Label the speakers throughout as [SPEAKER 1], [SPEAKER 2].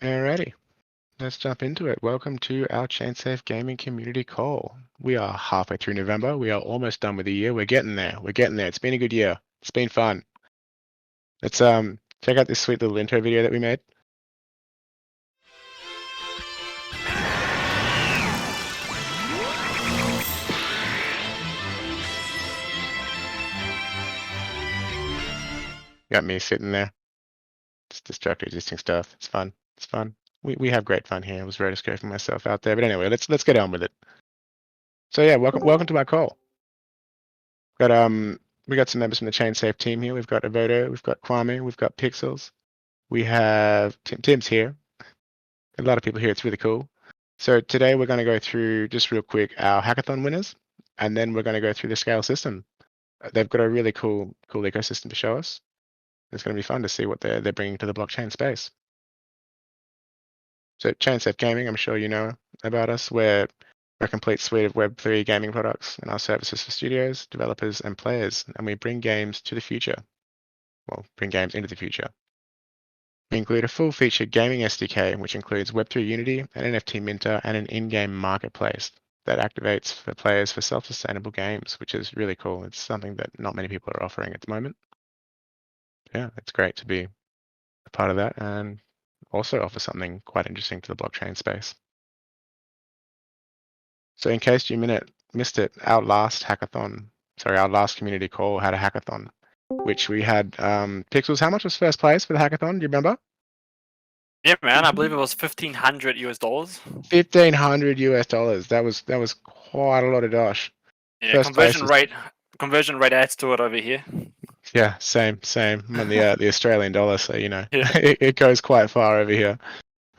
[SPEAKER 1] Alrighty, let's jump into it. Welcome to our ChainSafe Gaming community call. We are halfway through November. We are almost done with the year. We're getting there. We're getting there. It's been a good year. It's been fun. Let's check out this sweet little intro video that we made. Got me sitting there. Just destruct existing stuff. It's fun. It's fun. We have great fun here. I was rotoscoping myself out there. But anyway, let's get on with it. So yeah, welcome to our call. We got some members from the ChainSafe team here. We've got Avodo, we've got Kwame, we've got Pixels. We have Tim's here. A lot of people here. It's really cool. So today we're going to go through just real quick our hackathon winners, and then we're going to go through the Scale system. They've got a really cool ecosystem to show us. It's going to be fun to see what they're bringing to the blockchain space. So ChainSafe Gaming, I'm sure you know about us. We're a complete suite of Web3 gaming products and our services for studios, developers, and players, and we bring games to the future. Well, bring games into the future. We include a full-featured gaming SDK, which includes Web3 Unity, an NFT minter, and an in-game marketplace that activates for players for self-sustainable games, which is really cool. It's something that not many people are offering at the moment. Yeah, it's great to be a part of that and also offer something quite interesting to the blockchain space. So in case you missed it, our last community call had a hackathon, which we had Pixels. How much was first place for the hackathon? Do you remember?
[SPEAKER 2] Yeah, man, I believe it was $1,500 US.
[SPEAKER 1] $1,500 US. That was quite a lot of dosh.
[SPEAKER 2] Yeah,
[SPEAKER 1] First place
[SPEAKER 2] conversion rate adds to it over here.
[SPEAKER 1] Yeah, same. I'm on the Australian dollar, so you know
[SPEAKER 2] Yeah.
[SPEAKER 1] it goes quite far over here.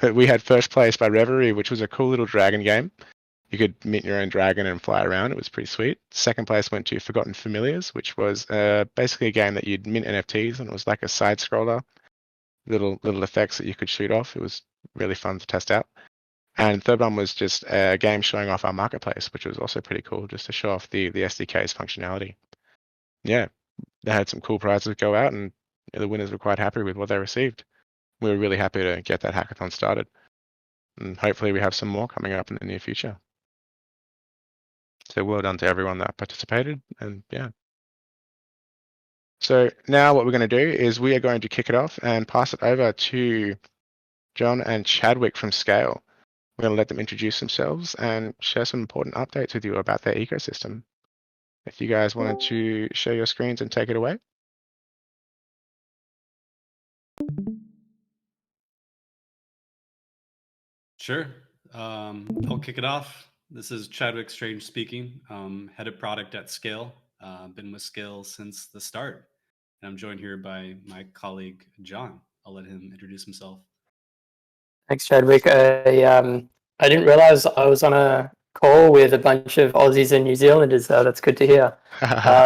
[SPEAKER 1] But we had first place by Reverie, which was a cool little dragon game. You could mint your own dragon and fly around. It was pretty sweet. Second place went to Forgotten Familiars, which was basically a game that you'd mint NFTs, and it was like a side scroller, little effects that you could shoot off. It was really fun to test out. And third one was just a game showing off our marketplace, which was also pretty cool, just to show off the SDK's functionality. Yeah, they had some cool prizes go out, and the winners were quite happy with what they received. We were really happy to get that hackathon started, and hopefully we have some more coming up in the near future. So well done to everyone that participated, and yeah. So now what we're going to do is we are going to kick it off and pass it over to John and Chadwick from Scale. We're going to let them introduce themselves and share some important updates with you about their ecosystem. If you guys wanted to share your screens and take it away.
[SPEAKER 3] Sure. I'll kick it off. This is Chadwick Strange speaking, head of product at SKALE. Been with SKALE since the start. And I'm joined here by my colleague, John. I'll let him introduce himself.
[SPEAKER 4] Thanks, Chadwick. I didn't realize I was on a call with a bunch of Aussies and New Zealanders. That's good to hear.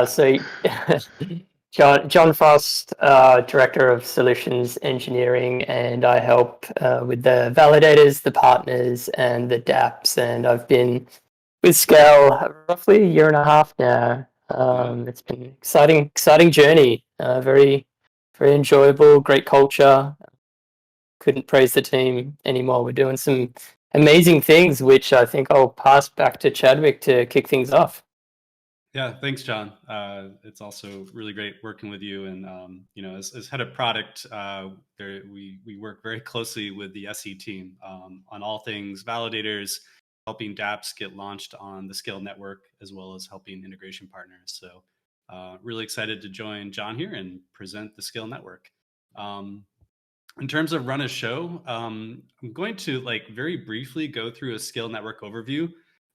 [SPEAKER 4] So, John Frost, Director of Solutions Engineering, and I help with the validators, the partners, and the dApps. And I've been with SKALE roughly a year and a half now. It's been an exciting journey. Very enjoyable, great culture. Couldn't praise the team anymore. We're doing some amazing things, which I think I'll pass back to Chadwick to kick things off.
[SPEAKER 3] Yeah, thanks, John. It's also really great working with you. And as head of product, we work very closely with the SE team on all things validators, helping dApps get launched on the SKALE network, as well as helping integration partners. So really excited to join John here and present the SKALE network. In terms of run a show, I'm going to very briefly go through a SKALE network overview.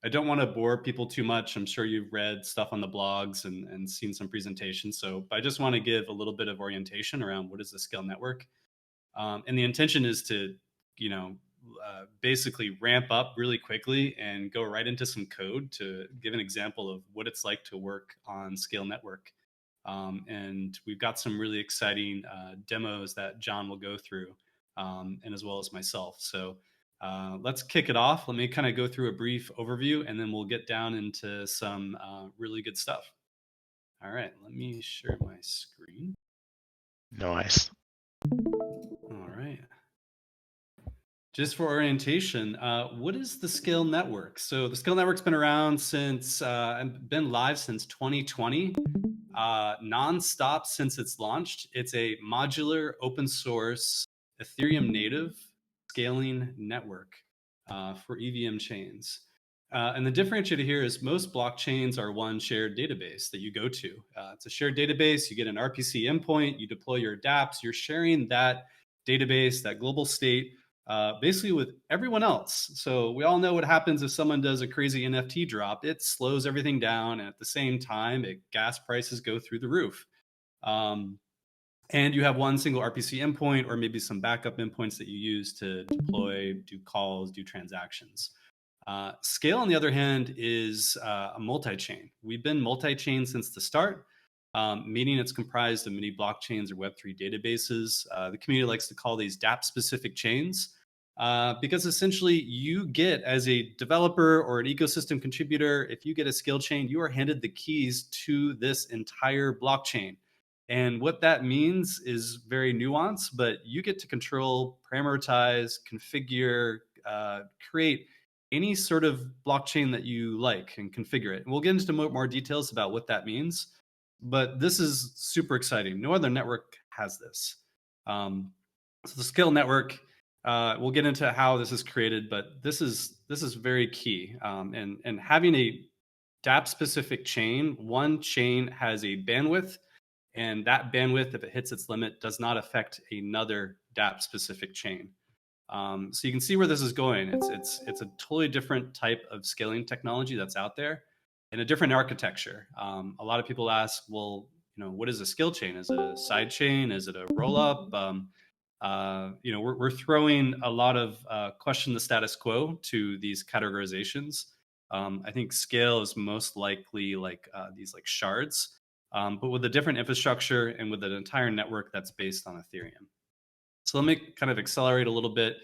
[SPEAKER 3] I don't want to bore people too much. I'm sure you've read stuff on the blogs and seen some presentations. So I just want to give a little bit of orientation around what is the SKALE network. And the intention is to, basically ramp up really quickly and go right into some code to give an example of what it's like to work on SKALE network. And we've got some really exciting demos that John will go through, and as well as myself. So let's kick it off. Let me kind of go through a brief overview, and then we'll get down into some really good stuff. All right, let me share my screen.
[SPEAKER 1] Nice.
[SPEAKER 3] All right. Just for orientation, what is the SKALE Network? So the SKALE Network's been around since, been live since 2020, nonstop since it's launched. It's a modular, open source, Ethereum native scaling network for EVM chains. And the differentiator here is most blockchains are one shared database that you go to. It's a shared database. You get an RPC endpoint, you deploy your dApps, you're sharing that database, that global state, basically with everyone else. So we all know what happens if someone does a crazy NFT drop. It slows everything down, and at the same time, gas prices go through the roof. And you have one single RPC endpoint or maybe some backup endpoints that you use to deploy, do calls, do transactions. SKALE, on the other hand, is a multi-chain. We've been multi-chain since the start, meaning it's comprised of many blockchains or Web3 databases. The community likes to call these dApp-specific chains because essentially you get, as a developer or an ecosystem contributor, if you get a SKALE chain, you are handed the keys to this entire blockchain. And what that means is very nuanced, but you get to control, parameterize, configure, create any sort of blockchain that you like and configure it. And we'll get into more details about what that means, but this is super exciting. No other network has this. So the SKALE network, we'll get into how this is created, but this is very key. And having a dApp specific chain, one chain has a bandwidth, and that bandwidth, if it hits its limit, does not affect another dApp specific chain. So you can see where this is going. It's a totally different type of scaling technology that's out there, and a different architecture. A lot of people ask, well, what is a SKALE chain? Is it a side chain? Is it a roll up? We're throwing a lot of question the status quo to these categorizations. I think SKALE is most likely like these like shards, but with a different infrastructure and with an entire network that's based on Ethereum. So let me kind of accelerate a little bit.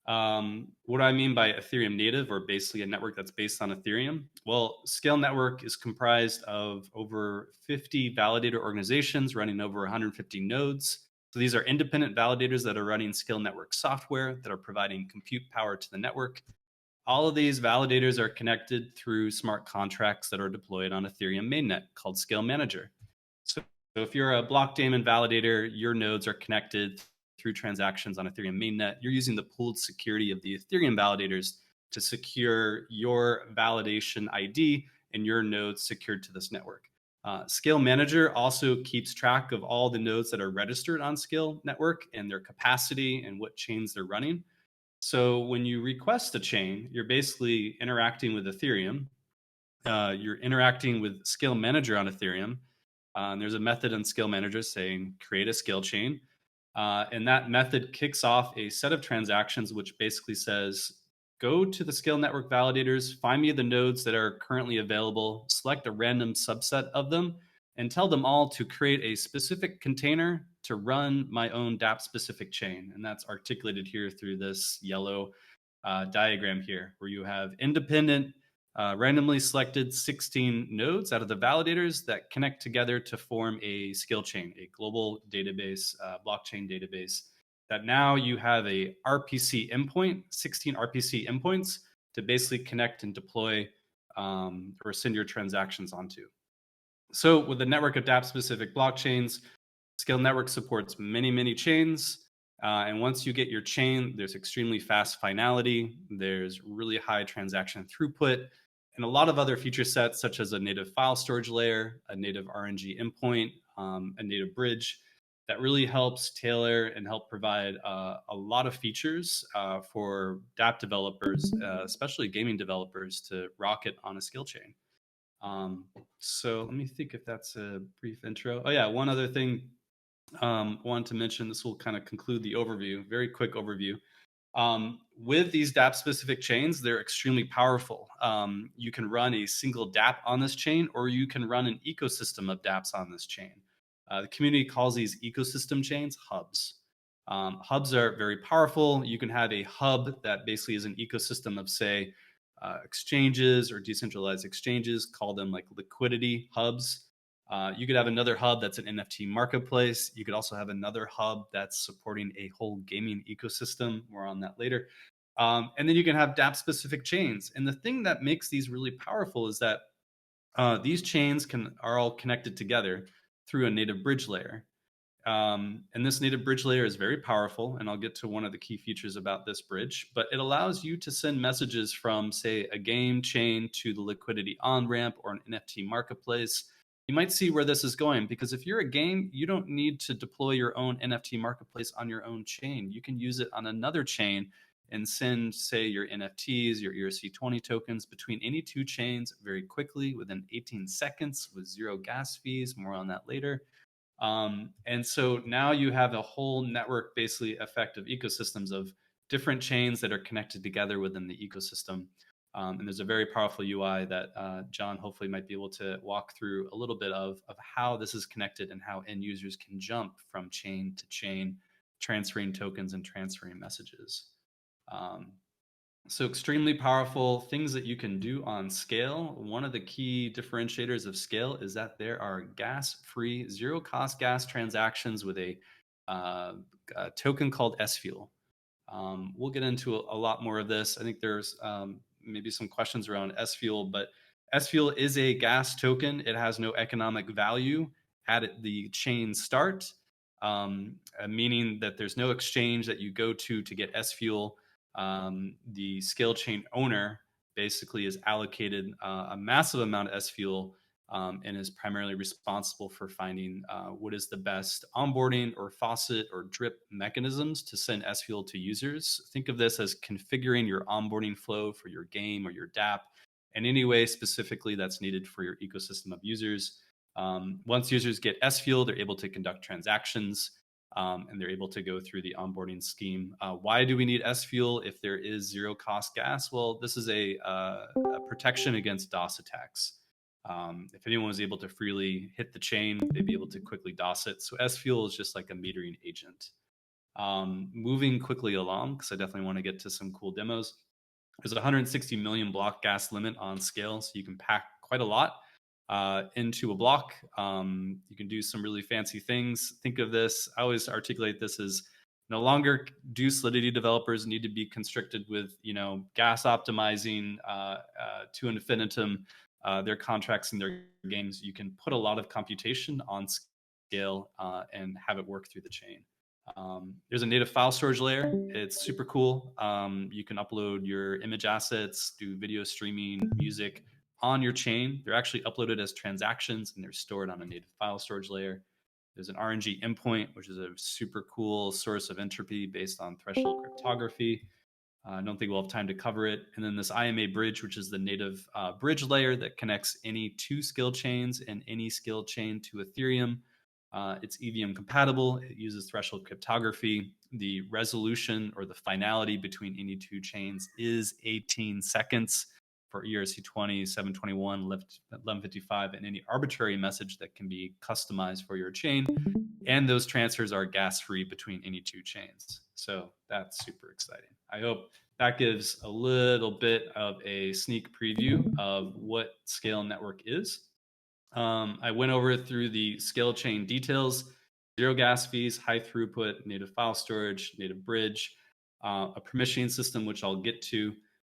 [SPEAKER 3] What do I mean by Ethereum native, or basically a network that's based on Ethereum? Well, SKALE network is comprised of over 50 validator organizations running over 150 nodes. So these are independent validators that are running SKALE network software that are providing compute power to the network. All of these validators are connected through smart contracts that are deployed on Ethereum mainnet called SKALE Manager. So if you're a block daemon validator, your nodes are connected through transactions on Ethereum mainnet. You're using the pooled security of the Ethereum validators to secure your validation ID and your nodes secured to this network. SKALE Manager also keeps track of all the nodes that are registered on SKALE network and their capacity and what chains they're running. So when you request a chain, you're basically interacting with Ethereum. You're interacting with SKALE Manager on Ethereum. There's a method in SKALE Manager saying create a SKALE chain. And that method kicks off a set of transactions, which basically says, go to the SKALE network validators, find me the nodes that are currently available, select a random subset of them, and tell them all to create a specific container to run my own dApp specific chain. And that's articulated here through this yellow diagram here, where you have independent, randomly selected 16 nodes out of the validators that connect together to form a SKALE chain, a global database, blockchain database, that now you have a RPC endpoint, 16 RPC endpoints to basically connect and deploy or send your transactions onto. So with the network of dApp-specific blockchains, SKALE Network supports many, many chains. And once you get your chain, there's extremely fast finality. There's really high transaction throughput, and a lot of other feature sets, such as a native file storage layer, a native RNG endpoint, a native bridge, that really helps tailor and help provide a lot of features for dApp developers, especially gaming developers, to rock it on a SKALE chain. So let me think if that's a brief intro. Oh yeah, one other thing wanted to mention, this will kind of conclude the overview, very quick overview. With these dApp specific chains, they're extremely powerful. You can run a single dApp on this chain, or you can run an ecosystem of dApps on this chain. The community calls these ecosystem chains hubs. Hubs are very powerful. You can have a hub that basically is an ecosystem of, say, exchanges or decentralized exchanges, call them like liquidity hubs. You could have another hub that's an NFT marketplace. You could also have another hub that's supporting a whole gaming ecosystem. More on that later. And then you can have DApp-specific chains. And the thing that makes these really powerful is that these chains are all connected together through a native bridge layer. And this native bridge layer is very powerful, and I'll get to one of the key features about this bridge, but it allows you to send messages from, say, a game chain to the liquidity on-ramp or an NFT marketplace. You might see where this is going, because if you're a game, you don't need to deploy your own NFT marketplace on your own chain. You can use it on another chain and send, say, your NFTs, your ERC20 tokens between any two chains very quickly within 18 seconds with zero gas fees. More on that later. And so now you have a whole network, basically effective ecosystems of different chains that are connected together within the ecosystem. And there's a very powerful UI that John hopefully might be able to walk through a little bit of how this is connected and how end users can jump from chain to chain, transferring tokens and transferring messages. So extremely powerful things that you can do on Scale. One of the key differentiators of Scale is that there are gas-free, zero-cost gas transactions with a token called SFuel. We'll get into a lot more of this. I think there's maybe some questions around SFuel, but SFuel is a gas token. It has no economic value at the chain start, meaning that there's no exchange that you go to get SFuel. The Scale chain owner basically is allocated a massive amount of SFuel and is primarily responsible for finding what is the best onboarding or faucet or drip mechanisms to send SFuel to users. Think of this as configuring your onboarding flow for your game or your DApp in any way specifically that's needed for your ecosystem of users. Once users get SFuel, they're able to conduct transactions. And they're able to go through the onboarding scheme. Why do we need SFuel if there is zero cost gas? Well, this is a protection against DOS attacks. If anyone was able to freely hit the chain, they'd be able to quickly DOS it. So SFuel is just like a metering agent. Moving quickly along, because I definitely want to get to some cool demos. There's a 160 million block gas limit on Scale, so you can pack quite a lot into a block. You can do some really fancy things. Think of this, I always articulate this as no longer do Solidity developers need to be constricted with, gas optimizing to infinitum their contracts and their games. You can put a lot of computation on Scale and have it work through the chain. There's a native file storage layer. It's super cool. You can upload your image assets, do video streaming, music on your chain. They're actually uploaded as transactions and they're stored on a native file storage layer. There's an RNG endpoint, which is a super cool source of entropy based on threshold cryptography. I don't think we'll have time to cover it. And then this IMA bridge, which is the native bridge layer that connects any two Scale chains and any Scale chain to Ethereum. It's EVM compatible. It uses threshold cryptography. The resolution or the finality between any two chains is 18 seconds for ERC20, 721, 1155, and any arbitrary message that can be customized for your chain. And those transfers are gas-free between any two chains. So that's super exciting. I hope that gives a little bit of a sneak preview of what Scale Network is. I went over through the Scale chain details, zero gas fees, high throughput, native file storage, native bridge, a permissioning system, which I'll get to.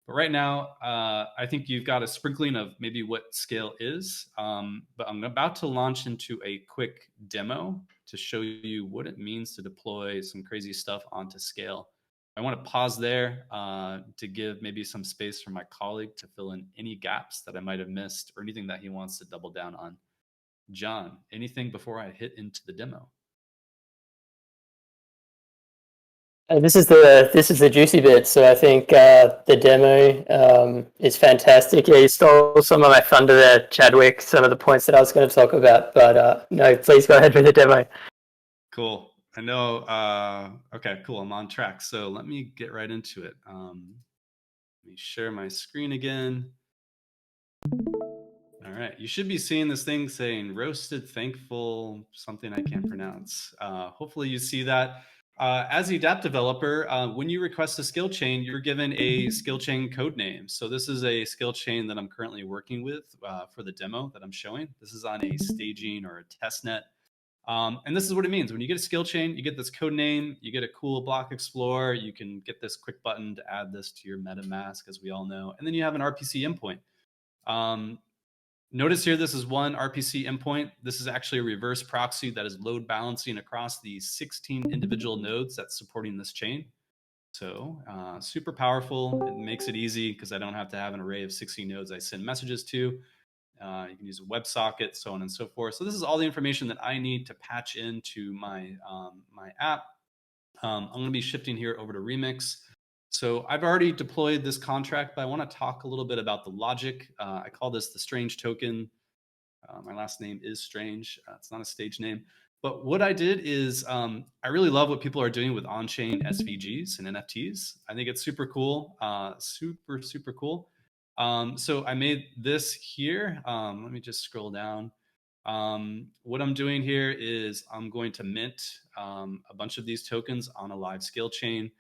[SPEAKER 3] But right now, I think you've got a sprinkling of maybe what Scale is, but I'm about to launch into a quick demo to show you what it means to deploy some crazy stuff onto Scale. I want to pause there to give maybe some space for my colleague to fill in any gaps that I might have missed or anything that he wants to double down on. John, anything before I hit into the demo?
[SPEAKER 4] This is the juicy bit. So I think the demo is fantastic. Yeah, you stole some of my thunder there, Chadwick. Some of the points that I was going to talk about, but no, please go ahead with the demo.
[SPEAKER 3] Cool. I know. Okay, cool. I'm on track. So let me get right into it. Let me share my screen again. All right. You should be seeing this thing saying roasted thankful, something I can't pronounce. Hopefully you see that. As a dApp developer, when you request a skill chain, you're given a skill chain code name. So this is a skill chain that I'm currently working with for the demo that I'm showing. This is on a staging or a test net. And this is what it means. When you get a skill chain, you get this code name, you get a cool block explorer, you can get this quick button to add this to your MetaMask, as we all know. And then you have an RPC endpoint. Notice here, this is one RPC endpoint. This is actually a reverse proxy that is load balancing across the 16 individual nodes that's supporting this chain. So super powerful. It makes it easy because I don't have to have an array of 16 nodes I send messages to. You can use a WebSocket, so on and so forth. So this is all the information that I need to patch into my, my app. I'm going to be shifting here over to Remix. So I've already deployed this contract, but I want to talk a little bit about the logic. I call this the Strange token. My last name is Strange. It's not a stage name. But what I did is I really love what people are doing with on-chain SVGs and NFTs. I think it's super cool, super cool. So I made this here. Let me just scroll down. What I'm doing here is I'm going to mint a bunch of these tokens on a live scale chain.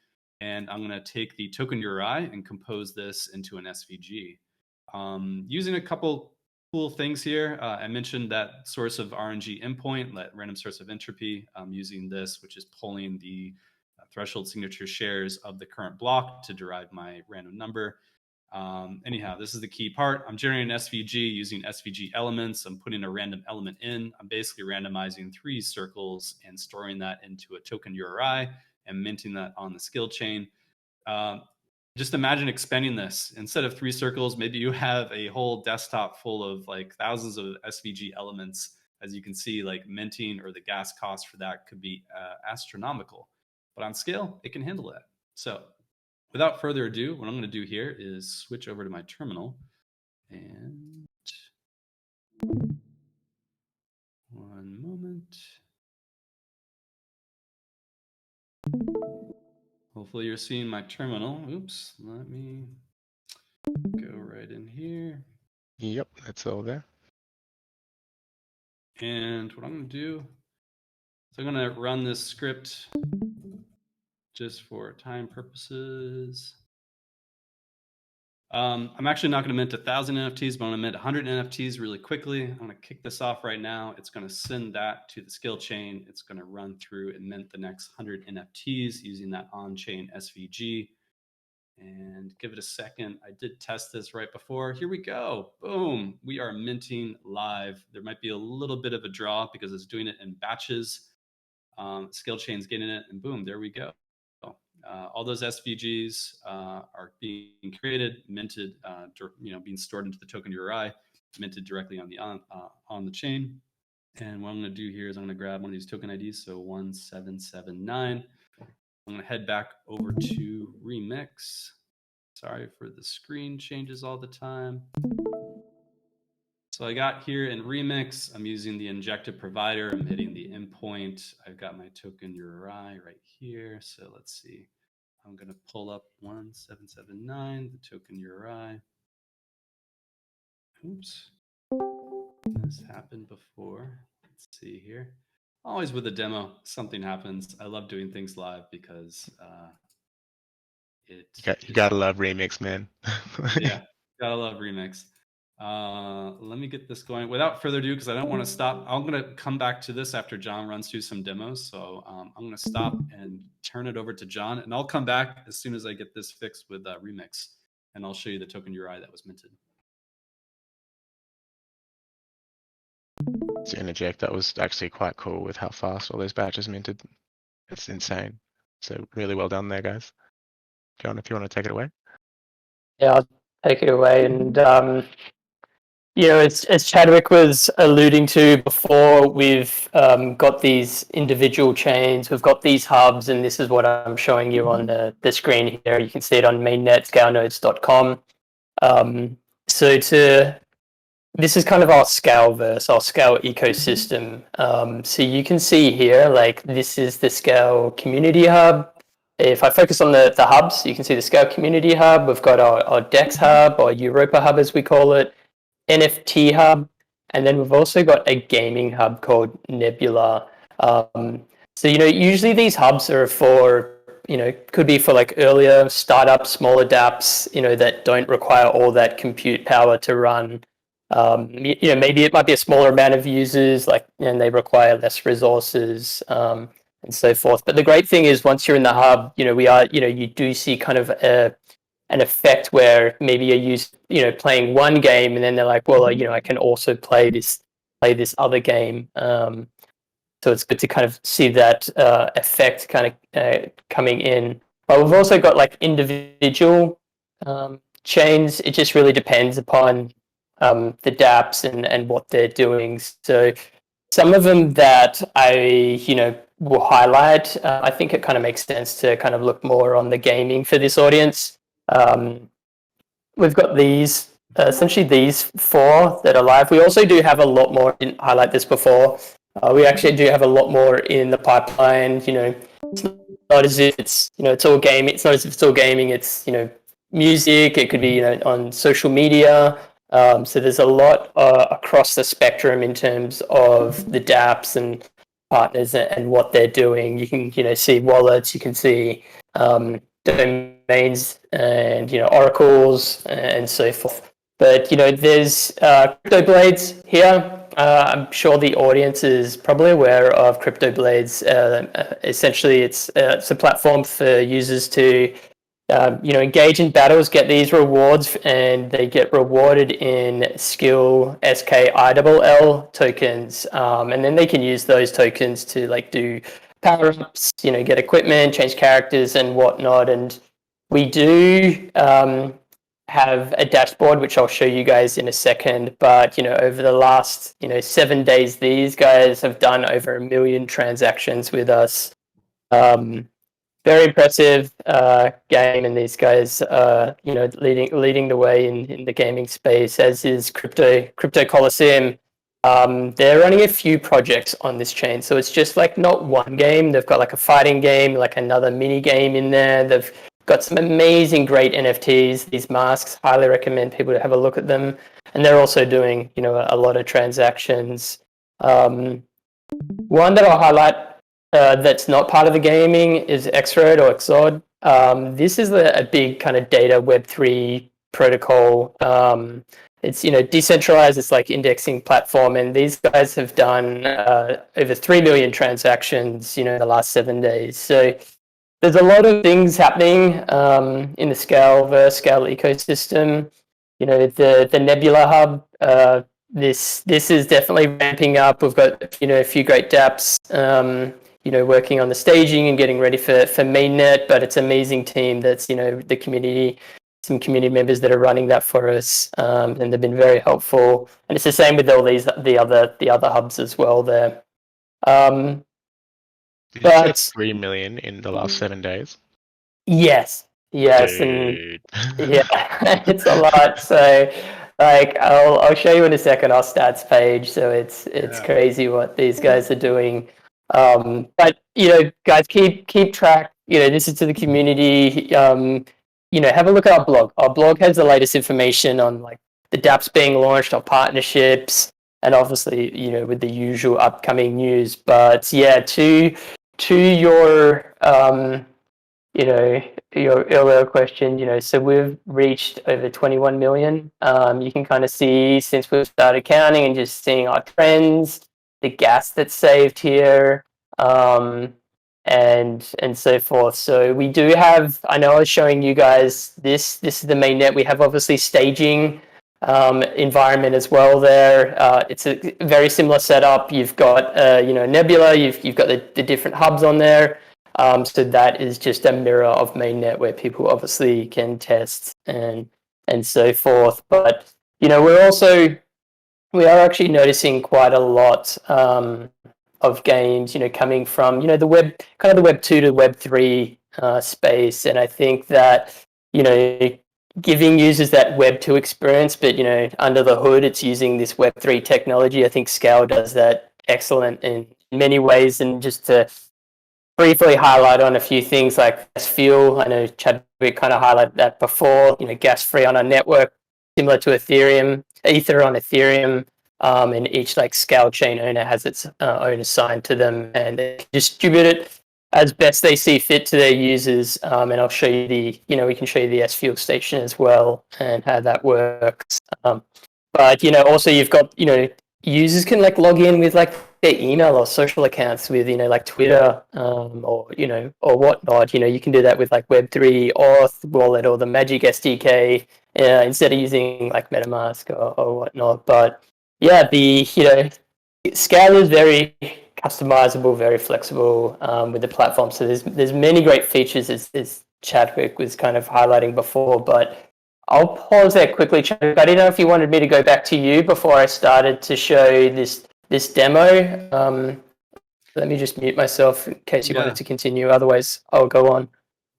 [SPEAKER 3] And I'm going to take the token URI and compose this into an SVG. Using a couple cool things here. I mentioned that source of RNG endpoint, random source of entropy. I'm using this, which is pulling the threshold signature shares of the current block to derive my random number. Anyhow, this is the key part. I'm generating an SVG using SVG elements. I'm putting a random element in. I'm basically randomizing 3 circles and storing that into a token URI and minting that on the skill chain. Just imagine expanding this. Instead of 3 circles, maybe you have a whole desktop full of like thousands of SVG elements. As you can see, like minting or the gas cost for that could be astronomical. But on Scale, it can handle that. So without further ado, what I'm going to do here is switch over to my terminal. And one moment. Hopefully you're seeing my terminal. Oops, let me go right in here.
[SPEAKER 1] Yep, that's all there.
[SPEAKER 3] And what I'm going to do is I'm going to run this script just for time purposes. I'm actually not going to mint 1,000 NFTs, but I'm going to mint 100 NFTs really quickly. I'm going to kick this off right now. It's going to send that to the skill chain. It's going to run through and mint the next 100 NFTs using that on-chain SVG. And give it a second. I did test this right before. Here we go. Boom. We are minting live. There might be a little bit of a draw because it's doing it in batches. Skill chain's getting it, and boom, there we go. All those SVGs are being created, minted, being stored into the token URI, minted directly on the chain. And what I'm going to do here is I'm going to grab one of these token IDs, so 1779. I'm going to head back over to Remix. Sorry for the screen changes all the time. So I got here in Remix, I'm using the injective provider. I'm hitting the endpoint. I've got my token URI right here. So let's see. I'm going to pull up 1779, the token URI. Oops. This happened before. Let's see here. Always with a demo, something happens. I love doing things live because
[SPEAKER 1] you gotta love Remix, man.
[SPEAKER 3] Yeah, gotta love Remix. Let me get this going. Without further ado, because I don't want to stop, I'm going to come back to this after John runs through some demos. So I'm going to stop and turn it over to John, and I'll come back as soon as I get this fixed with Remix, and I'll show you the token URI that was minted.
[SPEAKER 1] To interject, that was actually quite cool with how fast all those batches minted. It's insane. So really well done there, guys. John, if you want to take it away.
[SPEAKER 4] Yeah, I'll take it away. And as Chadwick was alluding to before, we've got these individual chains, we've got these hubs, and this is what I'm showing you on the screen here. You can see it on mainnet, scalenodes.com. This is kind of our SKALEverse, our Scale ecosystem. So you can see here, like, this is the Scale Community Hub. If I focus on the hubs, you can see the Scale Community Hub. We've got our DEX Hub, or Europa Hub as we call it, NFT Hub, and then we've also got a gaming hub called Nebula. So, usually these hubs are for, could be for like earlier startup, smaller dApps, that don't require all that compute power to run. Maybe it might be a smaller amount of users, and they require less resources, and so forth. But the great thing is once you're in the hub, you do see kind of an effect where maybe you use, playing one game and then they're like, well, I can also play this other game. So it's good to kind of see that effect kind of coming in. But we've also got like individual chains. It just really depends upon the dApps and what they're doing. So some of them that I, will highlight, I think it kind of makes sense to kind of look more on the gaming for this audience. We've got these, essentially these 4 that are live. We also do have a lot more, I didn't highlight this before. We actually do have a lot more in the pipeline. It's not as if it's, it's all gaming. It's not as if it's all gaming. It's, music. It could be, on social media. So there's a lot across the spectrum in terms of the dApps and partners and what they're doing. You can, see wallets. You can see domains and, oracles and so forth. But, there's CryptoBlades here. I'm sure the audience is probably aware of CryptoBlades. Essentially, it's a platform for users to, engage in battles, get these rewards, and they get rewarded in SKALE tokens. And then they can use those tokens to do power-ups, get equipment, change characters and whatnot. And we do have a dashboard, which I'll show you guys in a second. But, over the last, 7 days, these guys have done over 1 million transactions with us. Very impressive game, and these guys are, leading the way in the gaming space, as is Crypto Coliseum. They're running a few projects on this chain, so it's just not one game. They've got a fighting game, another mini game in there. They've got some amazing, great NFTs. These masks, highly recommend people to have a look at them. And they're also doing, a lot of transactions. One that I'll highlight that's not part of the gaming is Xrod or Xod. This is a big kind of data Web3 protocol. It's, decentralized. It's indexing platform. And these guys have done over 3 million transactions, in the last 7 days. So there's a lot of things happening in the SKALEverse, SKALE ecosystem. The Nebula Hub, this is definitely ramping up. We've got, a few great dApps, working on the staging and getting ready for mainnet, but it's an amazing team that's, the community, some community members that are running that for us, and they've been very helpful. And it's the same with all the other hubs as well there.
[SPEAKER 1] Did you say 3 million in the last 7 days?
[SPEAKER 4] Yes,
[SPEAKER 1] Dude.
[SPEAKER 4] and yeah, it's a lot. So, I'll show you in a second our stats page. So it's crazy what these guys are doing. But guys, keep track. This is to the community. Have a look at our blog. Our blog has the latest information on the dApps being launched, our partnerships, and obviously with the usual upcoming news. But yeah, to your your earlier question, so we've reached over 21 million. You can kind of see since we've started counting and just seeing our trends, the gas that's saved here, and so forth. So we do have, I know I was showing you guys this is the mainnet. We have obviously staging environment as well there. It's a very similar setup. You've got Nebula, you've got the different hubs on there. So that is just a mirror of mainnet where people obviously can test and so forth. But we are actually noticing quite a lot of games coming from the web, kind of the Web 2 to Web 3 space. And I think that giving users that Web 2 experience, but under the hood it's using this Web 3 technology. I think SKALE does that excellent in many ways. And just to briefly highlight on a few things like gas fuel, I know Chadwick kind of highlighted that before, gas free on our network, similar to Ether on Ethereum. and each like scale chain owner has its own assigned to them, and they distribute it as best they see fit to their users. And I'll show you we can show you the S fuel station as well and how that works. But also you've got users can like log in with like their email or social accounts with like Twitter or whatnot. You can do that with like Web3 Auth wallet or the Magic SDK instead of using like MetaMask or whatnot. But yeah, the Scale is very customizable, very flexible with the platform. So there's many great features as Chadwick was kind of highlighting before, but I'll pause there quickly, Chadwick. I didn't know if you wanted me to go back to you before I started to show this demo. Let me just mute myself in case you wanted to continue. Otherwise, I'll go on.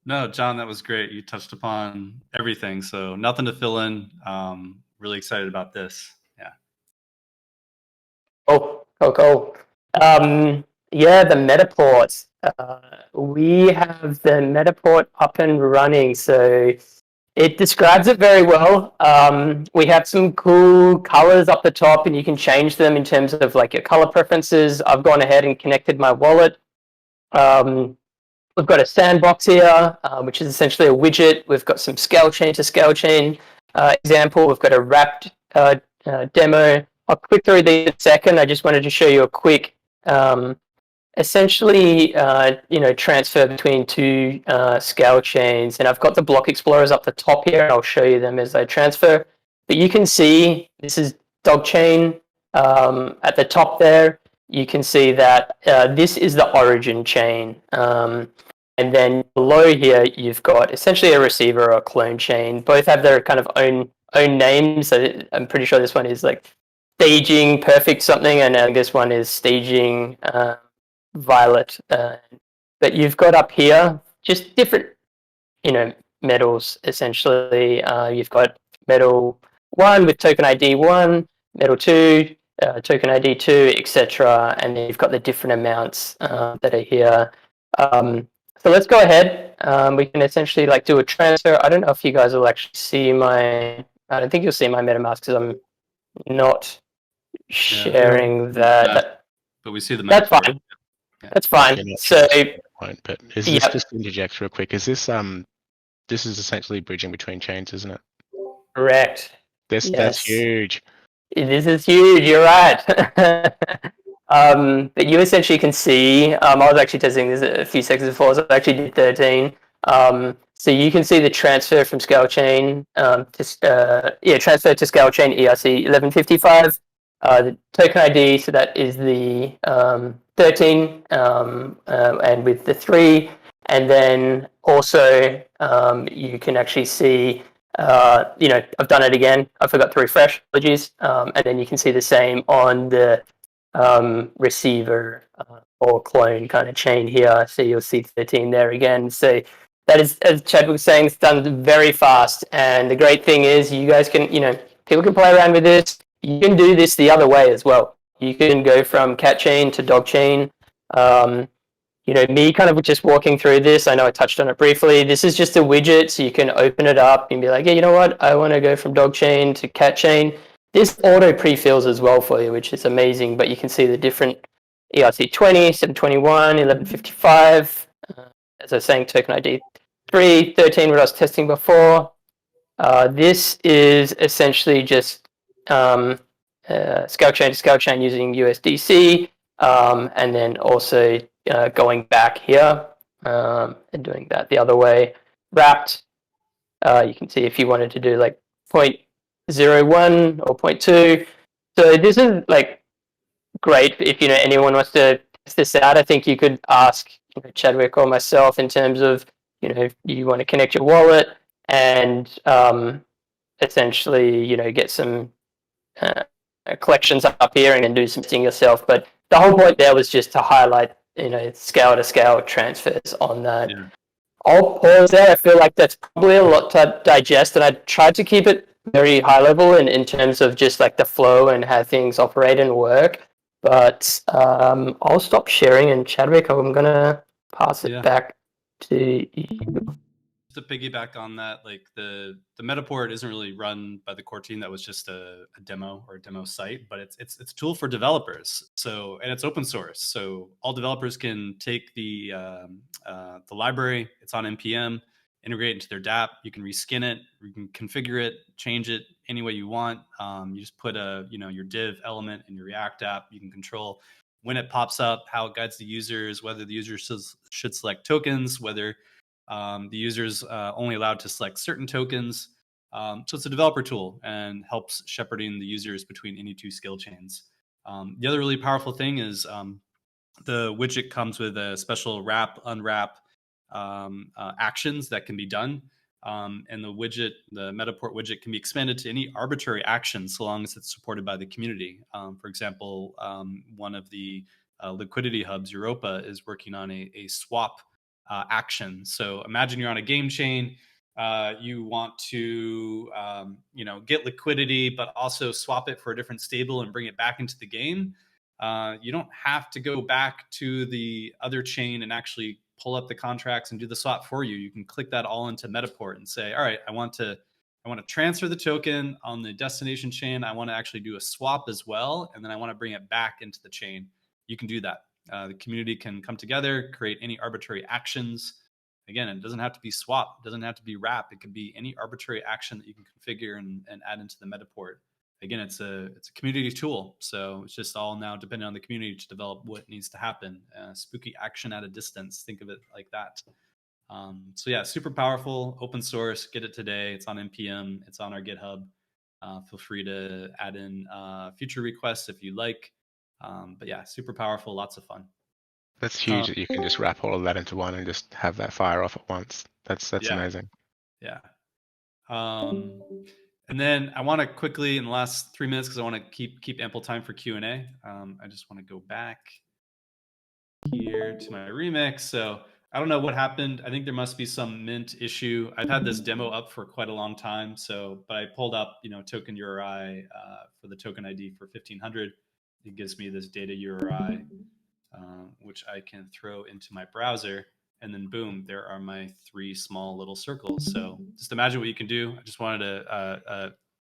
[SPEAKER 3] No, John, that was great. You touched upon everything, so nothing to fill in. Really excited about this. Yeah.
[SPEAKER 4] Cool. Yeah, the Metaport. We have the Metaport up and running, so it describes it very well. We have some cool colors up the top, and you can change them in terms of like your color preferences. I've gone ahead and connected my wallet. We've got a sandbox here, which is essentially a widget. We've got some scale chain to scale chain example. We've got a wrapped demo. I'll click through these in a second. I just wanted to show you a quick, essentially, transfer between two scale chains. And I've got the block explorers up the top here. I'll show you them as I transfer. But you can see this is dog chain at the top there. You can see that this is the origin chain. And then below here, you've got essentially a receiver or a clone chain. Both have their kind of own names. So I'm pretty sure this one is like staging perfect something, and this one is staging violet. But you've got up here just different, metals essentially. You've got metal 1 with token ID 1, metal 2, token ID 2, etc. And then you've got the different amounts that are here. So let's go ahead. We can essentially like do a transfer. I don't know if you guys will actually see I don't think you'll see my MetaMask because I'm not sharing that.
[SPEAKER 3] But we see the
[SPEAKER 4] That's fine. Yeah. That's fine. So,
[SPEAKER 1] but is this just interject real quick? Is this this is essentially bridging between chains, isn't it?
[SPEAKER 4] Correct.
[SPEAKER 1] That's huge.
[SPEAKER 4] This is huge. You're right. But you essentially can see. I was actually testing this a few seconds before, so I actually did 13. So you can see the transfer from scale chain transfer to scale chain ERC 1155. The token ID, so that is the 13, and with the 3, and then also you can actually see, I've done it again. I forgot to refresh. Apologies. And then you can see the same on the receiver or clone kind of chain here. So you'll see 13 there again. So that is, as Chadwick was saying, it's done very fast. And the great thing is you guys can, people can play around with this. You can do this the other way as well. You can go from cat chain to dog chain. Me kind of just walking through this, I know I touched on it briefly. This is just a widget, so you can open it up and be like, yeah, you know what? I want to go from dog chain to cat chain. This auto pre-fills as well for you, which is amazing, but you can see the different ERC20, 721, 1155, as I was saying, token ID 3, 13, what I was testing before. This is essentially just scale chain to scale chain using USDC, and then also going back here and doing that the other way. Wrapped, you can see if you wanted to do like 0.01 or 0.2. So this is like great if anyone wants to test this out. I think you could ask Chadwick or myself in terms of you want to connect your wallet and essentially get some collections up here and then do some thing yourself. But the whole point there was just to highlight scale to scale transfers on that. Yeah. I'll pause there. I feel like that's probably a lot to digest, and I tried to keep it very high level in terms of just like the flow and how things operate and work. But I'll stop sharing, and Chadwick, I'm gonna pass it back to you.
[SPEAKER 3] to piggyback on that, like the Metaport isn't really run by the core team. That was just a demo or a demo site, but it's a tool for developers. So, and it's open source, so all developers can take the library. It's on npm, integrate it into their dApp. You can reskin it, you can configure it, change it any way you want. You just put your div element in your React app. You can control when it pops up, how it guides the users, whether the user should select tokens, whether the user's only allowed to select certain tokens. So it's a developer tool and helps shepherding the users between any two scale chains. The other really powerful thing is the widget comes with a special wrap, unwrap actions that can be done. And the Metaport widget can be expanded to any arbitrary action so long as it's supported by the community. For example, one of the liquidity hubs, Europa, is working on a swap action. So imagine you're on a game chain. You want to get liquidity, but also swap it for a different stable and bring it back into the game. You don't have to go back to the other chain and actually pull up the contracts and do the swap for you. You can click that all into Metaport and say, all right, I want to transfer the token on the destination chain. I want to actually do a swap as well, and then I want to bring it back into the chain. You can do that. The community can come together, create any arbitrary actions. Again, it doesn't have to be swap. It doesn't have to be wrap. It could be any arbitrary action that you can configure and add into the Metaport. Again, it's a community tool, so it's just all now dependent on the community to develop what needs to happen. Spooky action at a distance. Think of it like that. So yeah, super powerful, open source. Get it today. It's on npm. It's on our GitHub. Feel free to add in future requests if you like. But yeah, super powerful. Lots of fun.
[SPEAKER 1] That's huge that you can just wrap all of that into one and just have that fire off at once. That's amazing.
[SPEAKER 3] Yeah. And then I want to quickly, in the last 3 minutes, because I want to keep ample time for Q&A. I just want to go back here to my remix. So I don't know what happened. I think there must be some mint issue. I've had this demo up for quite a long time. But I pulled up, token URI for the token ID for 1500. It gives me this data URI, which I can throw into my browser. And then boom, there are my 3 small little circles. So just imagine what you can do. I just wanted to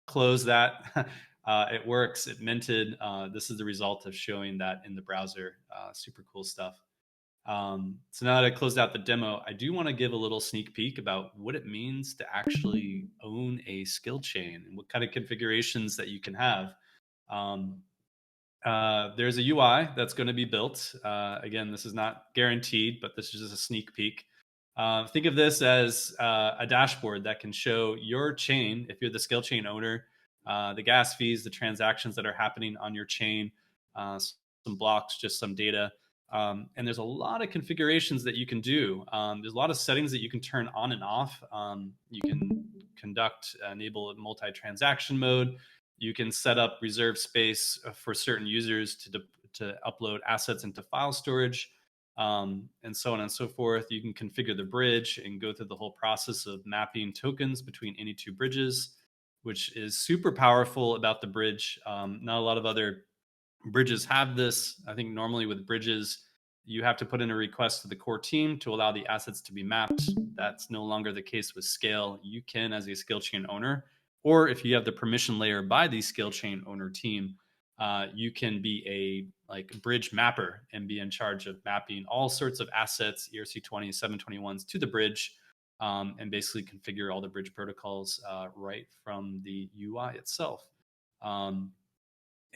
[SPEAKER 3] close that. It works. It minted. This is the result of showing that in the browser. Super cool stuff. So now that I closed out the demo, I do want to give a little sneak peek about what it means to actually own a skill chain and what kind of configurations that you can have. There's a UI that's going to be built. Again, this is not guaranteed, but this is just a sneak peek. Think of this as a dashboard that can show your chain, if you're the scale chain owner, the gas fees, the transactions that are happening on your chain, some blocks, just some data. And there's a lot of configurations that you can do. There's a lot of settings that you can turn on and off. You can enable multi-transaction mode. You can set up reserve space for certain users to upload assets into file storage, and so on and so forth. You can configure the bridge and go through the whole process of mapping tokens between any 2 bridges, which is super powerful about the bridge. Not a lot of other bridges have this. I think normally with bridges, you have to put in a request to the core team to allow the assets to be mapped. That's no longer the case with Scale. You can, as a scale chain owner, or if you have the permission layer by the scale chain owner team, you can be a bridge mapper and be in charge of mapping all sorts of assets, ERC20, 721s to the bridge, and basically configure all the bridge protocols right from the UI itself.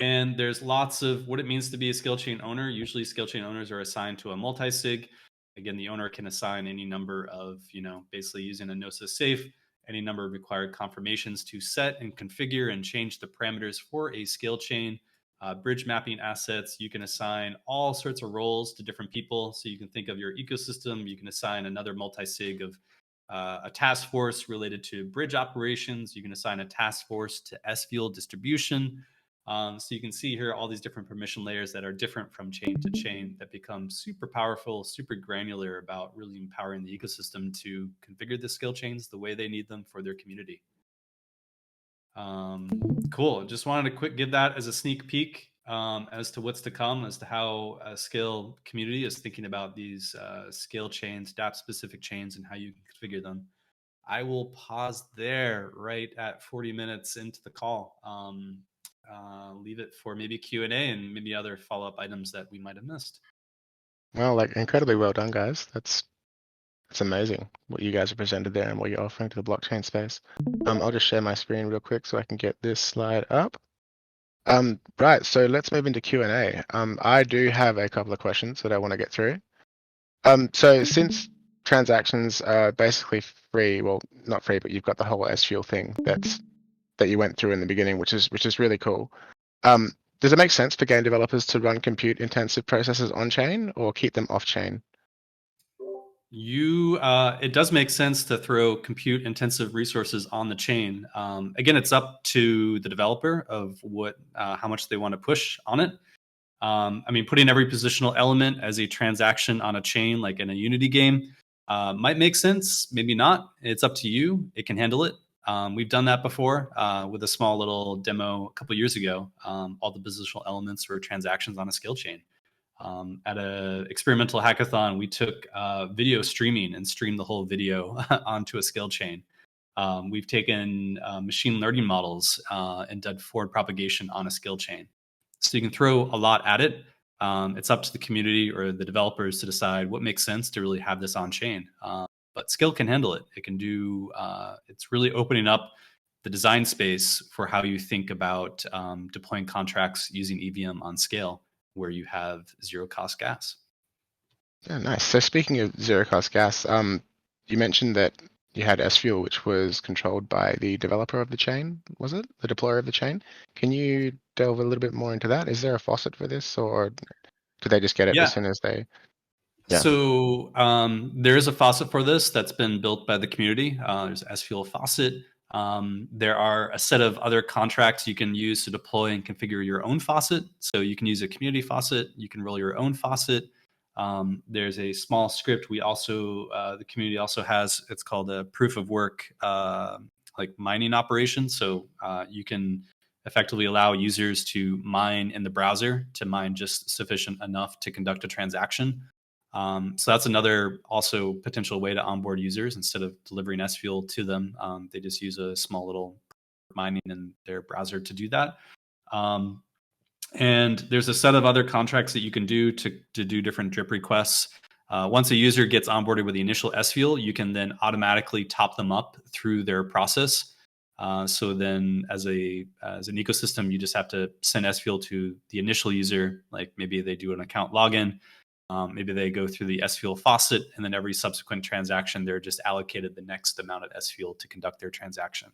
[SPEAKER 3] And there's lots of what it means to be a scale chain owner. Usually scale chain owners are assigned to a multi-sig. Again, the owner can assign any number of, basically using a Gnosis safe, any number of required confirmations to set and configure and change the parameters for a scale chain. Bridge mapping assets, you can assign all sorts of roles to different people. So you can think of your ecosystem. You can assign another multi-sig of a task force related to bridge operations. You can assign a task force to S-fuel distribution. So you can see here all these different permission layers that are different from chain to chain that become super powerful, super granular about really empowering the ecosystem to configure the scale chains the way they need them for their community. Cool. Just wanted to give that as a sneak peek as to what's to come, as to how a Scale community is thinking about these scale chains, dApp specific chains, and how you can configure them. I will pause there right at 40 minutes into the call. Leave it for maybe Q&A and maybe other follow-up items that we might have missed.
[SPEAKER 1] Well, like incredibly well done, guys. That's amazing what you guys have presented there and what you're offering to the blockchain space. I'll just share my screen real quick so I can get this slide up. Right, so let's move into Q&A. I do have a couple of questions that I want to get through. So since transactions are basically free, well, not free, but you've got the whole S-Fuel thing that you went through in the beginning, which is really cool. Does it make sense for game developers to run compute-intensive processes on-chain or keep them off-chain?
[SPEAKER 3] It does make sense to throw compute intensive resources on the chain. Again, it's up to the developer of how much they want to push on it. I mean, putting every positional element as a transaction on a chain, like in a Unity game, might make sense, maybe not. It's up to you. It can handle it. We've done that before with a small little demo a couple years ago. All the positional elements were transactions on a scale chain. At an experimental hackathon, we took video streaming and streamed the whole video onto a scale chain. We've taken machine learning models and done forward propagation on a scale chain. So you can throw a lot at it. It's up to the community or the developers to decide what makes sense to really have this on chain. But Scale can handle it. It can do. It's really opening up the design space for how you think about deploying contracts using EVM on Scale, where you have zero cost gas.
[SPEAKER 1] Yeah, nice. So speaking of zero cost gas, you mentioned that you had S-Fuel, which was controlled by the developer of the chain, was it? The deployer of the chain? Can you delve a little bit more into that? Is there a faucet for this, or do they just get it as soon as they... Yeah.
[SPEAKER 3] So there is a faucet for this that's been built by the community. There's S-Fuel faucet. There are a set of other contracts you can use to deploy and configure your own faucet. So you can use a community faucet. You can roll your own faucet. There's a small script. We also, the community also has, it's called a proof of work, like mining operation. So you can effectively allow users to mine in the browser to mine just sufficient enough to conduct a transaction. So that's another also potential way to onboard users. Instead of delivering S-Fuel to them, they just use a small little mining in their browser to do that. And there's a set of other contracts that you can do to do different drip requests. Once a user gets onboarded with the initial S-Fuel, you can then automatically top them up through their process. So then as an ecosystem, you just have to send S-Fuel to the initial user, like maybe they do an account login. Maybe they go through the S-Fuel faucet, and then every subsequent transaction, they're just allocated the next amount of S-Fuel to conduct their transaction.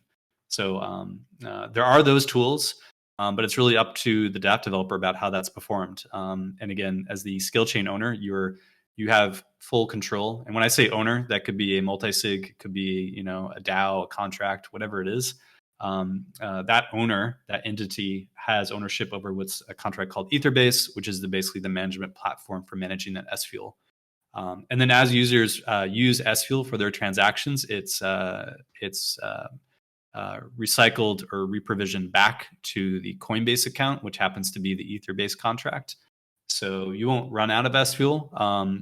[SPEAKER 3] So there are those tools, but it's really up to the dApp developer about how that's performed. And again, as the scale chain owner, you have full control. And when I say owner, that could be a multi-sig, could be a DAO, a contract, whatever it is. That owner, that entity, has ownership over what's a contract called Etherbase, which is basically the management platform for managing that S-Fuel. And then as users use S-Fuel for their transactions, it's recycled or reprovisioned back to the Coinbase account, which happens to be the Etherbase contract. So you won't run out of S-Fuel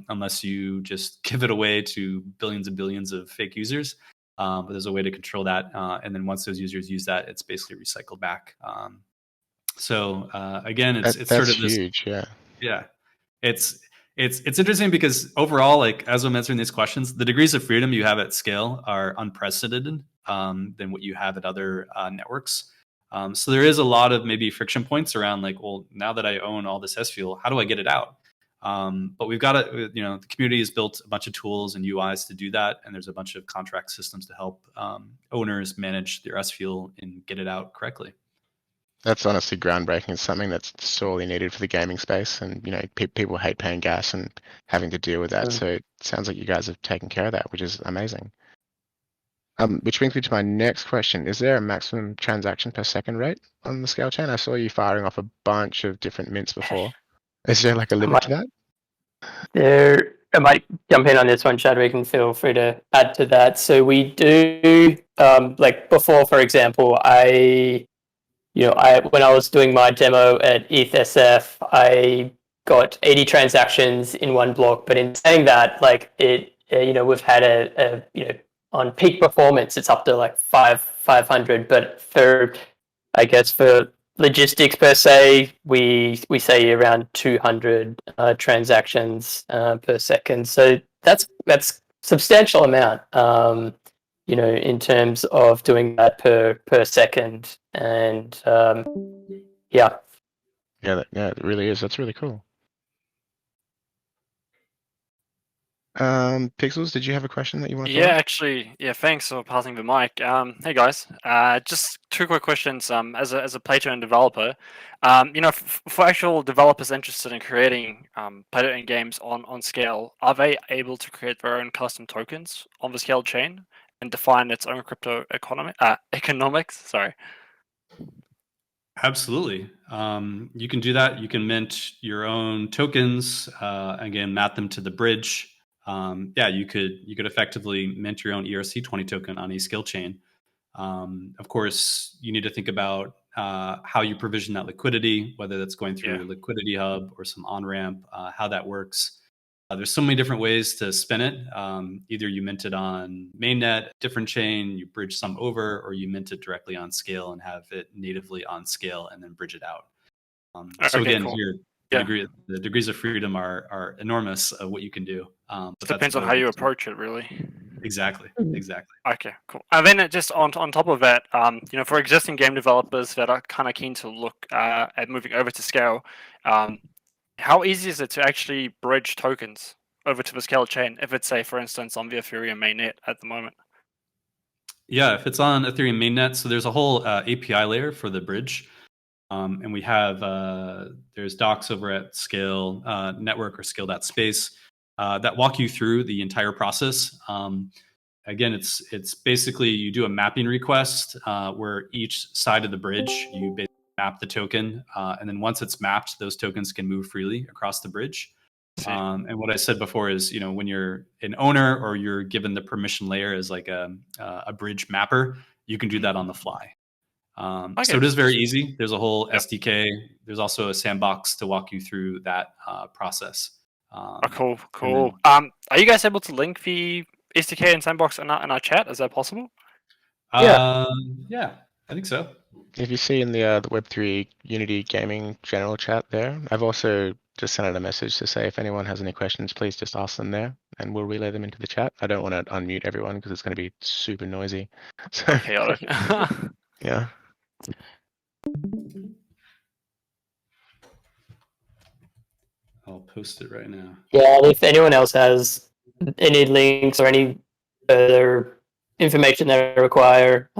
[SPEAKER 3] unless you just give it away to billions and billions of fake users. But there's a way to control that. And then once those users use that, it's basically recycled back. So again, it's sort of this
[SPEAKER 1] huge, yeah.
[SPEAKER 3] Yeah. It's interesting because overall, like as I'm answering these questions, the degrees of freedom you have at Scale are unprecedented than what you have at other networks. So there is a lot of maybe friction points around like, well, now that I own all this S-Fuel, how do I get it out? But we've got the community has built a bunch of tools and UIs to do that. And there's a bunch of contract systems to help owners manage their S-Fuel and get it out correctly.
[SPEAKER 1] That's honestly groundbreaking. It's something that's sorely needed for the gaming space. And, people hate paying gas and having to deal with that. So it sounds like you guys have taken care of that, which is amazing. Which brings me to my next question. Is there a maximum transaction per second rate on the Scale chain? I saw you firing off a bunch of different mints before. Is there like a limit to that?
[SPEAKER 4] I might jump in on this one, Chadwick, and feel free to add to that. So we do, like before, for example, when I was doing my demo at ETHSF, I got 80 transactions in one block. But in saying that, like we've had on peak performance, it's up to like 500. But for, I guess, for logistics per se, we say around 200 transactions per second. So that's substantial amount. In terms of doing that per second, and yeah.
[SPEAKER 1] Yeah, it really is. That's really cool. Pixels, did you have a question that you want to
[SPEAKER 2] Yeah,
[SPEAKER 1] throw?
[SPEAKER 2] actually, yeah. Thanks for passing the mic. Hey guys, just two quick questions. As a play-to-earn developer, for actual developers interested in creating play-to-earn games on Scale, are they able to create their own custom tokens on the Scale chain and define its own crypto economics? Sorry.
[SPEAKER 3] Absolutely. You can do that. You can mint your own tokens. Again, map them to the bridge. You could effectively mint your own ERC20 token on a SKALE chain. Of course, you need to think about how you provision that liquidity, whether that's going through a liquidity hub or some on ramp, how that works. There's so many different ways to spin it. Either you mint it on mainnet, different chain, you bridge some over, or you mint it directly on Scale and have it natively on Scale and then bridge it out. So
[SPEAKER 2] Okay,
[SPEAKER 3] again,
[SPEAKER 2] cool.
[SPEAKER 3] here the degrees of freedom are enormous of what you can do. But
[SPEAKER 2] It depends on how you approach it, really.
[SPEAKER 3] Exactly.
[SPEAKER 2] Okay, cool. And then just on top of that, for existing game developers that are kind of keen to look at moving over to Scale, how easy is it to actually bridge tokens over to the Scale chain if it's, say, for instance, on the Ethereum mainnet at the moment?
[SPEAKER 3] Yeah, if it's on Ethereum mainnet, so there's a whole API layer for the bridge. And we have, there's docs over at Scale Network or Scale.space that walk you through the entire process. Again, it's basically you do a mapping request where each side of the bridge, you basically map the token. And then once it's mapped, those tokens can move freely across the bridge. And what I said before is, when you're an owner or you're given the permission layer as like a bridge mapper, you can do that on the fly. So it is very easy. There's a whole SDK. There's also a sandbox to walk you through that process.
[SPEAKER 2] Cool. Are you guys able to link the SDK and sandbox in our chat? Is that possible?
[SPEAKER 3] Yeah, I think so.
[SPEAKER 1] If you see in the Web3 Unity Gaming general chat there, I've also just sent out a message to say if anyone has any questions, please just ask them there, and we'll relay them into the chat. I don't want to unmute everyone because it's going to be super noisy. So,
[SPEAKER 2] Chaotic.
[SPEAKER 1] Yeah.
[SPEAKER 3] I'll post it right now.
[SPEAKER 4] Yeah, and if anyone else has any links or any further information they require,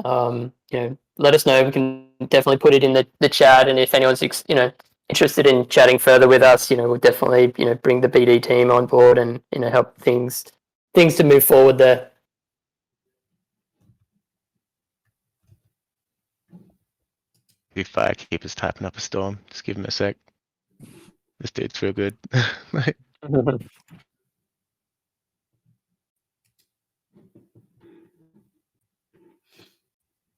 [SPEAKER 4] let us know. We can definitely put it in the chat, and if anyone's interested in chatting further with us, we'll definitely bring the BD team on board and help things to move forward there.
[SPEAKER 1] The Firekeeper's typing up a storm. Just give him a sec. This dude's real good.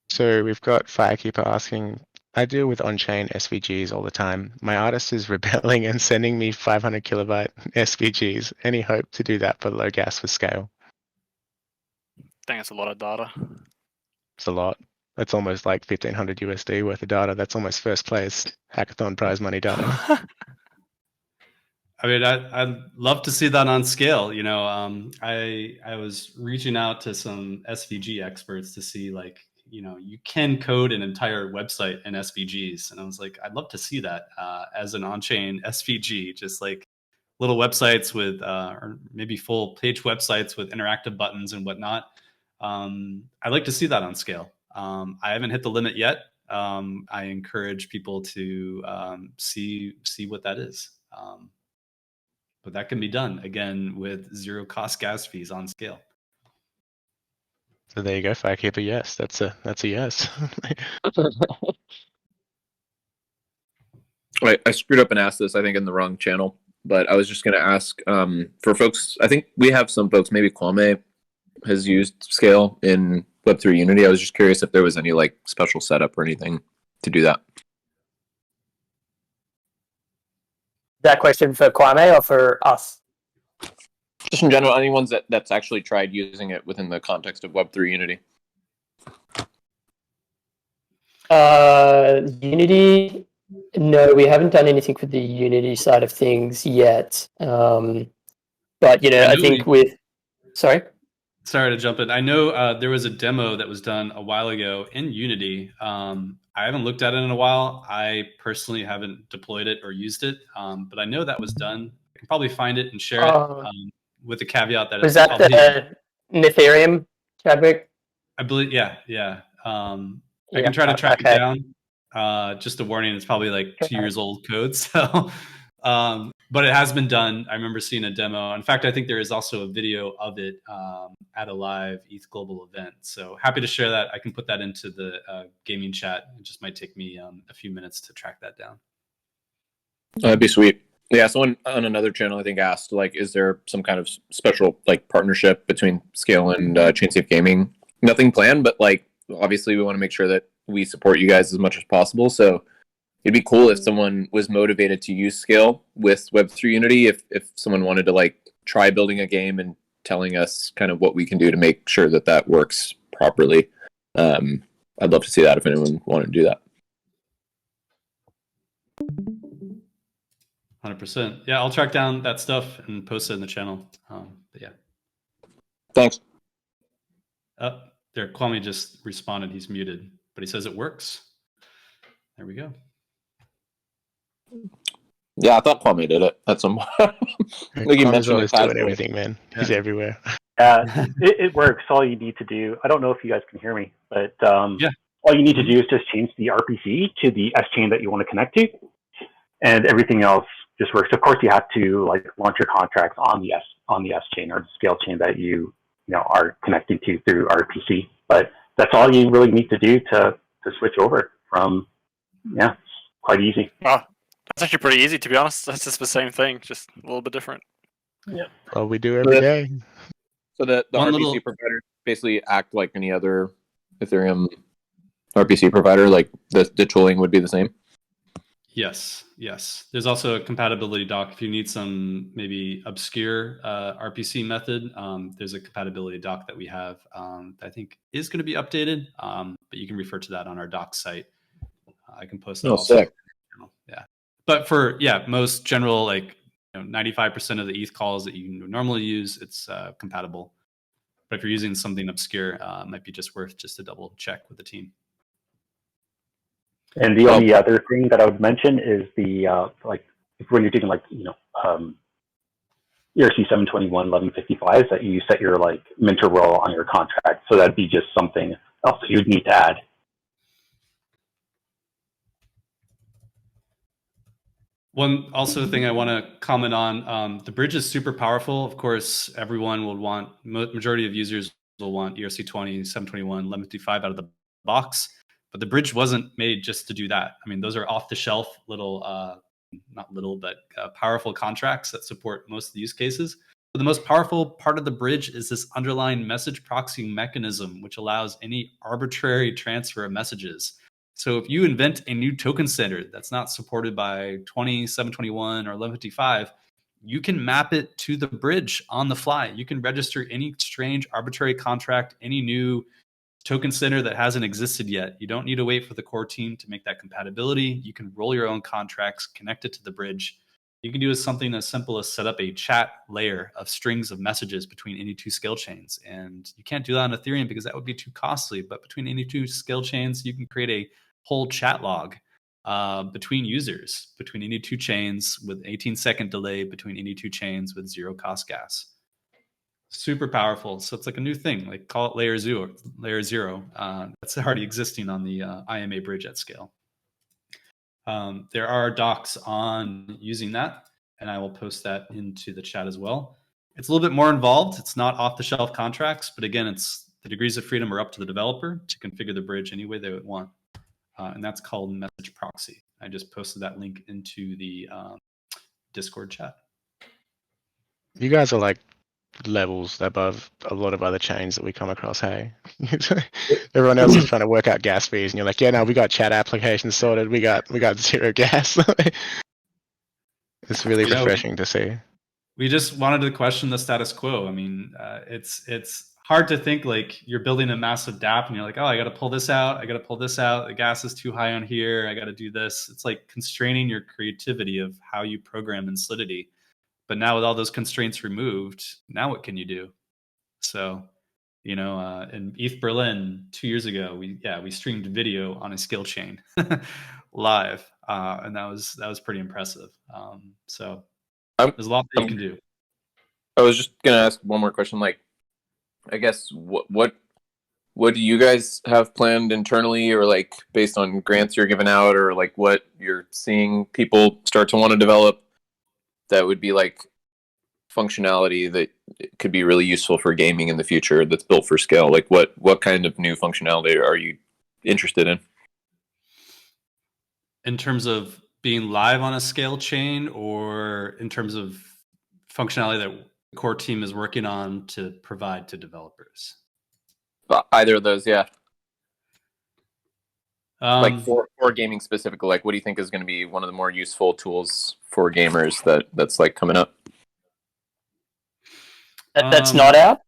[SPEAKER 1] So we've got Firekeeper asking, I deal with on-chain SVGs all the time. My artist is rebelling and sending me 500 kilobyte SVGs. Any hope to do that for low gas for Scale?
[SPEAKER 2] I think it's a lot of data.
[SPEAKER 1] It's a lot. That's almost like 1,500 USD worth of data. That's almost first place hackathon prize money data.
[SPEAKER 3] I mean, I'd love to see that on Scale. I was reaching out to some SVG experts to see, like, you can code an entire website in SVGs, and I was like, I'd love to see that as an on-chain SVG, just like little websites with, or maybe full page websites with interactive buttons and whatnot. I'd like to see that on Scale. I haven't hit the limit yet. I encourage people to see what that is. But that can be done, again, with zero cost gas fees on Scale.
[SPEAKER 1] So there you go, Firekeeper. Yes, that's a yes.
[SPEAKER 5] I screwed up and asked this, I think, in the wrong channel. But I was just going to ask for folks. I think we have some folks. Maybe Kwame has used Scale in Web3 Unity. I was just curious if there was any like special setup or anything to do that.
[SPEAKER 4] That question for Kwame or for us?
[SPEAKER 5] Just in general, anyone's that's actually tried using it within the context of Web3 Unity.
[SPEAKER 4] Unity, no, we haven't done anything for the Unity side of things yet. But I think sorry
[SPEAKER 3] to jump in. I know there was a demo that was done a while ago in Unity. I haven't looked at it in a while. I personally haven't deployed it or used it, but I know that was done. I can probably find it and share it with the caveat that
[SPEAKER 4] was
[SPEAKER 3] it's
[SPEAKER 4] that
[SPEAKER 3] probably
[SPEAKER 4] Ethereum, Chadwick?
[SPEAKER 3] I believe, yeah. I can try to track it down. Just a warning, it's probably like 2 years old code. So, but it has been done. I remember seeing a demo. In fact, I think there is also a video of it at a live ETH Global event. So happy to share that. I can put that into the gaming chat. It just might take me a few minutes to track that down.
[SPEAKER 5] That'd be sweet. Yeah, someone on another channel I think asked, like, is there some kind of special like partnership between Scale and ChainSafe Gaming? Nothing planned, but like obviously we want to make sure that we support you guys as much as possible. So it'd be cool if someone was motivated to use Scale with Web3 Unity. If someone wanted to like try building a game and telling us kind of what we can do to make sure that that works properly. I'd love to see that if anyone wanted to do that.
[SPEAKER 3] 100%. Yeah, I'll track down that stuff and post it in the channel. But yeah.
[SPEAKER 5] Thanks.
[SPEAKER 3] There, Kwame just responded. He's muted, but he says it works. There we go.
[SPEAKER 5] Yeah, I thought Kwame did it. That's some. Like you mentioned,
[SPEAKER 1] always doing everything, man. He's everywhere.
[SPEAKER 6] It works. All you need to do. I don't know if you guys can hear me, but all you need to do is just change the RPC to the S chain that you want to connect to, and everything else just works. Of course, you have to like launch your contracts on the S chain or the Scale chain that you are connecting to through RPC. But that's all you really need to do to switch over from. Yeah, it's quite easy.
[SPEAKER 2] Oh, that's actually pretty easy, to be honest. That's just the same thing, just a little bit different.
[SPEAKER 6] Yeah.
[SPEAKER 1] Well, we do every day.
[SPEAKER 5] So the RPC provider basically act like any other Ethereum RPC provider. Like the tooling would be the same.
[SPEAKER 3] Yes. There's also a compatibility doc. If you need some maybe obscure RPC method, there's a compatibility doc that we have that I think is going to be updated, but you can refer to that on our doc site. I can post that.
[SPEAKER 5] Sick.
[SPEAKER 3] Yeah. But for most general, like 95% of the ETH calls that you normally use, it's compatible. But if you're using something obscure, it might be just worth just to double check with the team.
[SPEAKER 6] And the only other thing that I would mention is the like when you're doing like ERC 721 1155s that you set your like minter role on your contract. So that'd be just something else you'd need to add.
[SPEAKER 3] One also thing I want to comment on, the bridge is super powerful. Of course, everyone will want, majority of users will want ERC 20, 721, 1155 out of the box. But the bridge wasn't made just to do that. I mean, those are off-the-shelf little, not little, but powerful contracts that support most of the use cases. But the most powerful part of the bridge is this underlying message proxying mechanism, which allows any arbitrary transfer of messages. So if you invent a new token standard that's not supported by 20, 721, or 1155, you can map it to the bridge on the fly. You can register any strange arbitrary contract, any new token standard that hasn't existed yet. You don't need to wait for the core team to make that compatibility. You can roll your own contracts, connect it to the bridge. You can do something as simple as set up a chat layer of strings of messages between any two scale chains. And you can't do that on Ethereum because that would be too costly. But between any two scale chains, you can create a whole chat log between users, between any two chains with 18-second delay between any two chains with zero cost gas. Super powerful. So it's like a new thing, like call it layer zero. That's already existing on the IMA bridge at Scale. There are docs on using that, and I will post that into the chat as well. It's a little bit more involved. It's not off-the-shelf contracts, but again, it's the degrees of freedom are up to the developer to configure the bridge any way they would want. And that's called message proxy. I just posted that link into the Discord chat.
[SPEAKER 1] You guys are like levels above a lot of other chains that we come across. Hey, everyone else is trying to work out gas fees, and you're like, yeah, no, we got chat applications sorted. We got zero gas. It's really refreshing to see.
[SPEAKER 3] we just wanted to question the status quo. I mean, it's hard to think like you're building a massive dApp and you're like, oh, I got to pull this out. I got to pull this out. The gas is too high on here. I got to do this. It's like constraining your creativity of how you program in Solidity. But now with all those constraints removed, now what can you do? So, you know, in ETH Berlin 2 years ago, we streamed video on a SKALE chain live, and that was pretty impressive. So there's a lot that you can do.
[SPEAKER 5] I was just gonna ask one more question. Like, I guess what do you guys have planned internally, or like based on grants you're giving out, or like what you're seeing people start to want to develop that would be like functionality that could be really useful for gaming in the future that's built for scale? Like what kind of new functionality are you interested in?
[SPEAKER 3] In terms of being live on a SKALE chain, or in terms of functionality that the core team is working on to provide to developers?
[SPEAKER 5] Either of those, yeah. Like for gaming specifically, like what do you think is going to be one of the more useful tools for gamers that's like coming up?
[SPEAKER 4] That's not out.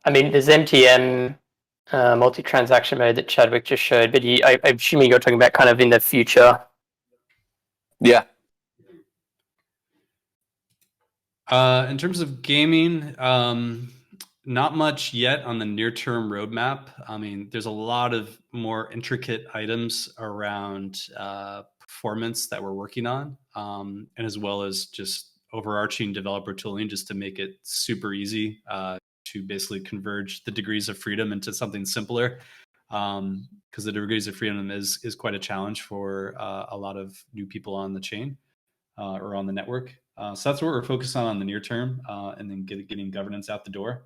[SPEAKER 4] I mean, there's MTM multi-transaction mode that Chadwick just showed, but I'm assuming you're talking about kind of in the future.
[SPEAKER 5] Yeah.
[SPEAKER 3] In terms of gaming, not much yet on the near-term roadmap. I mean, there's a lot of more intricate items around performance that we're working on, and as well as just overarching developer tooling just to make it super easy to basically converge the degrees of freedom into something simpler. Because the degrees of freedom is quite a challenge for a lot of new people on the chain or on the network. So that's what we're focused on the near term, and then getting governance out the door.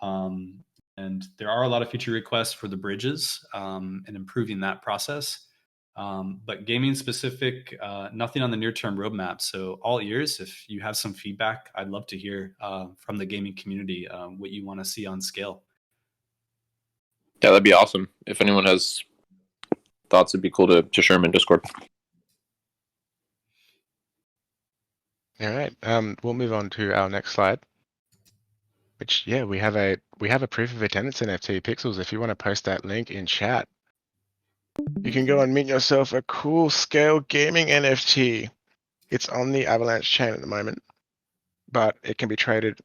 [SPEAKER 3] And there are a lot of feature requests for the bridges and improving that process. But gaming specific, nothing on the near term roadmap. So all ears, if you have some feedback, I'd love to hear from the gaming community what you want to see on SKALE.
[SPEAKER 5] Yeah, that'd be awesome. If anyone has thoughts, it'd be cool to share them in Discord.
[SPEAKER 1] All right. We'll move on to our next slide. Which, yeah, we have a proof of attendance NFT. Pixels, if you want to post that link in chat, you can go and mint yourself a cool SKALE Gaming NFT. It's on the Avalanche chain at the moment, but it can be traded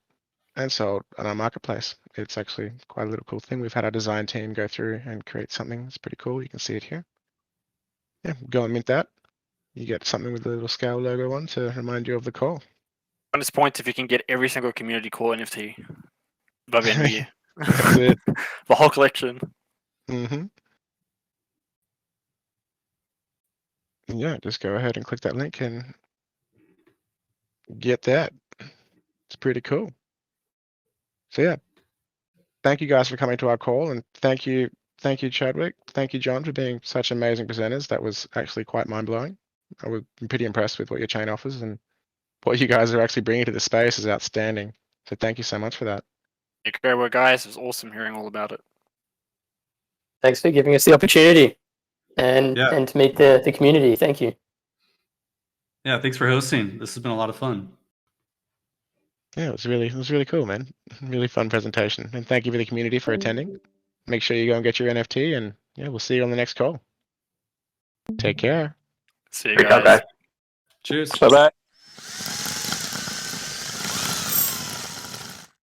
[SPEAKER 1] and sold on our marketplace. It's actually quite a little cool thing. We've had our design team go through and create something that's pretty cool. You can see it here. Yeah, go and mint that. You get something with the little SKALE logo on to remind you of the call.
[SPEAKER 2] Bonus points if you can get every single community core NFT by the end of the year.
[SPEAKER 1] That's it.
[SPEAKER 2] The whole collection.
[SPEAKER 1] Mm-hmm. Yeah, just go ahead and click that link and get that. It's pretty cool. So yeah, thank you guys for coming to our call, and thank you Chadwick, thank you John for being such amazing presenters. That was actually quite mind-blowing. I was pretty impressed with what your chain offers, and what you guys are actually bringing to the space is outstanding. So thank you so much for that.
[SPEAKER 2] Yeah, great work, guys. It was awesome hearing all about it.
[SPEAKER 4] Thanks for giving us the opportunity and to meet the community. Thank you.
[SPEAKER 3] Yeah, thanks for hosting. This has been a lot of fun.
[SPEAKER 1] Yeah, it was really cool, man. Really fun presentation. And thank you for the community for attending. Make sure you go and get your NFT, and yeah, we'll see you on the next call. Take care.
[SPEAKER 2] See you guys.
[SPEAKER 3] Cheers.
[SPEAKER 5] Bye-bye.